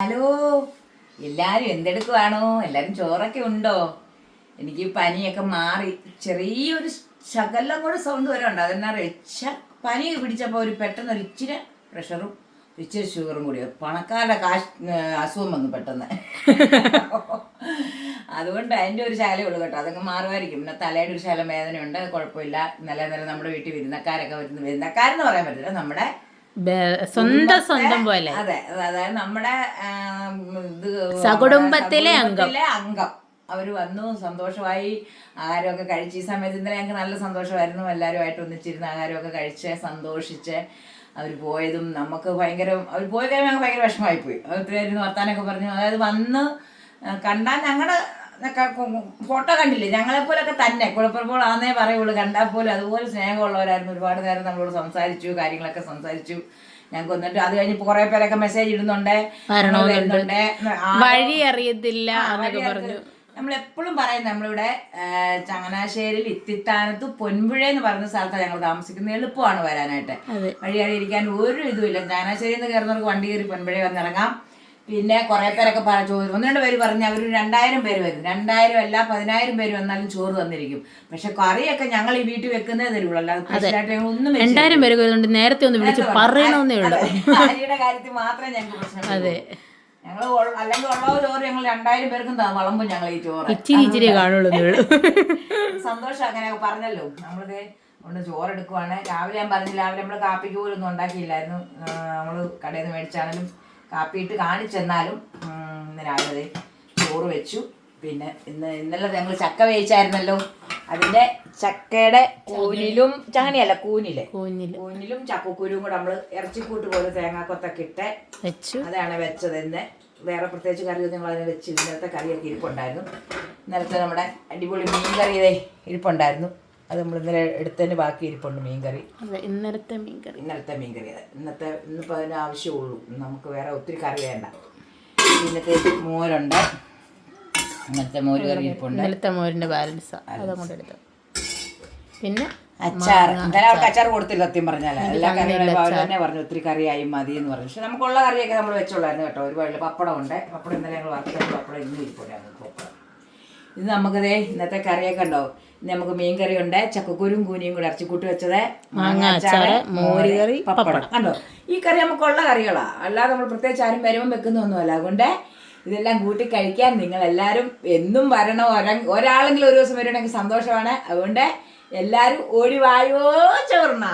Hello, എല്ലാവരും എന്തെടുക്കുവാണോ? എല്ലാവരും ചോറൊക്കെ ഉണ്ടോ? എനിക്ക് പനിയൊക്കെ മാറി, ചെറിയൊരു ശകലം കൂടെ സൗണ്ട് വരെ ഉണ്ട്. അതെന്നാ പനി പിടിച്ചപ്പോൾ പെട്ടെന്ന് ഒരു ഇച്ചിരി പ്രഷറും ഇച്ചിരി ഷുഗറും കൂടി. പണക്കാരുടെ അസുഖം വന്നു പെട്ടെന്ന്. അതുകൊണ്ട് അതിൻ്റെ ഒരു ശകലേ ഉള്ളൂ കേട്ടോ. അതൊക്കെ മാറുമായിരിക്കും. പിന്നെ തലയുടെ ഒരു ശകലം വേദനയുണ്ട്, കുഴപ്പമില്ല. ഇന്നലെ നമ്മുടെ വീട്ടിൽ വിരുന്നക്കാരൊക്കെ വരുന്നു. വിരുന്നക്കാരെന്ന് പറയാൻ പറ്റില്ല, നമ്മുടെ സ്വന്തം പോലെ. അതെ, അതായത് നമ്മുടെ സകുടുംബത്തിലെ അംഗം അവര് വന്നു, സന്തോഷമായി. ആഹാരമൊക്കെ കഴിച്ച് ഈ സമയത്ത് ഇന്നലെ ഞങ്ങൾക്ക് നല്ല സന്തോഷമായിരുന്നു. എല്ലാവരുമായിട്ട് ഒന്നിച്ചിരുന്ന് ആഹാരമൊക്കെ കഴിച്ച് സന്തോഷിച്ച് അവർ പോയതും നമുക്ക് ഭയങ്കര, അവർ പോയി കഴിയുമ്പോൾ ഞങ്ങൾക്ക് ഭയങ്കര വിഷമമായി പോയി. ഒത്തിരി വർത്താനൊക്കെ പറഞ്ഞു. അതായത് വന്ന് കണ്ടാൽ ഞങ്ങളുടെ ഫോട്ടോ കണ്ടില്ലേ, ഞങ്ങളെപ്പോലൊക്കെ തന്നെ കുഴപ്പപ്പോൾ ആന്നേ പറയുള്ളൂ. കണ്ടാൽ പോലും അതുപോലെ സ്നേഹമുള്ളവരായിരുന്നു. ഒരുപാട് നേരം നമ്മളോട് സംസാരിച്ചു, കാര്യങ്ങളൊക്കെ സംസാരിച്ചു. ഞങ്ങൾക്ക് വന്നിട്ട് അത് കഴിഞ്ഞ് കുറെ പേരൊക്കെ മെസ്സേജ് ഇടുന്നുണ്ട്, വഴി അറിയത്തില്ല എന്നൊക്കെ പറഞ്ഞു. നമ്മളെപ്പോഴും പറയുന്നത്, നമ്മളിവിടെ ചങ്ങനാശ്ശേരിയിൽ ഇത്തിത്താനത്ത് പൊൻപുഴ എന്ന് പറയുന്ന സ്ഥലത്താണ് ഞങ്ങൾ താമസിക്കുന്നത്. എളുപ്പമാണ് വരാനായിട്ട്, വഴി അറിയിരിക്കാൻ ഒരു ഇതുമില്ല. ചങ്ങനാശ്ശേരിയിൽ നിന്ന് കയറുന്നവർക്ക് വണ്ടി കയറി പൊൻപുഴ വന്നിറങ്ങാം. പിന്നെ കുറെ പേരൊക്കെ ചോദിച്ചു, 1-2 പേര് പറഞ്ഞു അവർ 2000 പേര് വരും. 2000 അല്ല 10,000 പേര് വന്നാലും ചോറ് തന്നിരിക്കും. പക്ഷെ കറിയൊക്കെ ഞങ്ങൾ ഈ വീട്ടിൽ വെക്കുന്നേ തരുള്ളൂ, അല്ലാതെ സ്പെഷ്യലായിട്ട് ഞങ്ങൾ ഒന്നും 2000 പേര് നേരത്തെ ഒന്ന് വിളിച്ച് പറയണമെന്നേ ഉള്ളൂ. അരിയുടെ കാര്യത്തിൽ മാത്രമേ ഞങ്ങൾക്ക് പ്രശ്നം. അതെ, ഞങ്ങൾ അല്ലെങ്കിൽ ഉള്ള ചോറ് ഞങ്ങൾ 2000 പേർക്കും വളമ്പും. ഞങ്ങൾ ഈ ചോറ് ഇച്ചിരി കാണുള്ളൂ. സന്തോഷം അങ്ങനെയൊക്കെ പറഞ്ഞല്ലോ. നമ്മളിത് കൊണ്ട് ചോറെടുക്കുവാണ്. രാവിലെ ഞാൻ പറഞ്ഞില്ല, രാവിലെ നമ്മൾ കാപ്പിക്ക് പോലും ഒന്നും ഉണ്ടാക്കിയില്ലായിരുന്നു. നമ്മൾ കടയിൽ നിന്ന് മേടിച്ചാണെങ്കിലും കാപ്പിയിട്ട് കാണിച്ചെന്നാലും ഇന്ന് രാവിലെ ചോറ് വെച്ചു. പിന്നെ ഇന്നലെ ഞങ്ങൾ ചക്ക വേവിച്ചായിരുന്നല്ലോ, അതിന്റെ ചക്കയുടെ കൂനിലും കൂനിലും ചക്കക്കുരുവും കൂടെ നമ്മൾ ഇറച്ചിക്കൂട്ട് പോലെ തേങ്ങാക്കൊത്തൊക്കെ ഇട്ട് വെച്ചു. അതാണ് വെച്ചത്. ഇന്ന് വേറെ പ്രത്യേകിച്ച് കറി നിങ്ങൾ അതിനെ വെച്ച്. ഇന്നലത്തെ കറിയൊക്കെ ഇരിപ്പുണ്ടായിരുന്നു. ഇന്നലത്തെ നമ്മുടെ അടിപൊളി മീൻ കറി ഇരിപ്പുണ്ടായിരുന്നു. അത് നമ്മൾ ഇന്നലെ എടുത്തതിന് ബാക്കി ഇരിപ്പുണ്ട് മീൻകറി. ഇന്നലത്തെ മീൻകറി അത് ഇന്നിപ്പോൾ അതിന് ആവശ്യമുള്ളൂ. നമുക്ക് വേറെ ഒത്തിരി കറി വേണ്ട. ഇന്നത്തെ മോരുണ്ട്, ഇന്നത്തെ മോര് കറി ഇരിപ്പുണ്ട്. ഇന്നലത്തെ മോരിന്റെ ബാലൻസ് അതങ്ങോട്ട് എടുത്തു. പിന്നെ അച്ചാർ, എന്തായാലും അവർക്ക് അച്ചാർ കൊടുത്തില്ല സത്യം പറഞ്ഞാൽ. എല്ലാ കറികളും അവർ തന്നെ പറഞ്ഞു ഒത്തിരി കറിയായി മതി എന്ന് പറഞ്ഞു. പക്ഷെ നമുക്കുള്ള കറിയൊക്കെ നമ്മൾ വെച്ചോളായിരുന്നു കേട്ടോ. ഒരുപാട് പപ്പടം ഉണ്ട്. പപ്പടം ഇന്നലെ ഞങ്ങൾ വറുത്ത പപ്പടം ഇന്നും ഇരിപ്പുണ്ടായിരുന്നു. പപ്പടം ഇത് നമുക്കിതേ ഇന്നത്തെ കറിയൊക്കെ ഉണ്ടാവും. ഇന്ന് നമുക്ക് മീൻ കറി ഉണ്ട്, ചക്കക്കുരും കൂനിയും കൂടെ ഇറച്ചിക്കൂട്ട് വെച്ചത്, മാങ്ങാച്ചാറ്, മോര് കറി, പപ്പടം. കണ്ടോ, ഈ കറി നമുക്കുള്ള കറികളാണ്, അല്ലാതെ നമ്മൾ പ്രത്യേകിച്ച് ആരും വരുമ്പം വെക്കുന്നൊന്നുമല്ല. അതുകൊണ്ട് ഇതെല്ലാം കൂട്ടി കഴിക്കാൻ നിങ്ങൾ എല്ലാവരും എന്നും വരണം. ഒരാളെങ്കിലും ഒരു ദിവസം വരുവാണെങ്കിൽ സന്തോഷമാണ്. അതുകൊണ്ട് എല്ലാവരും ഓടി വായോ ചോറിനാ.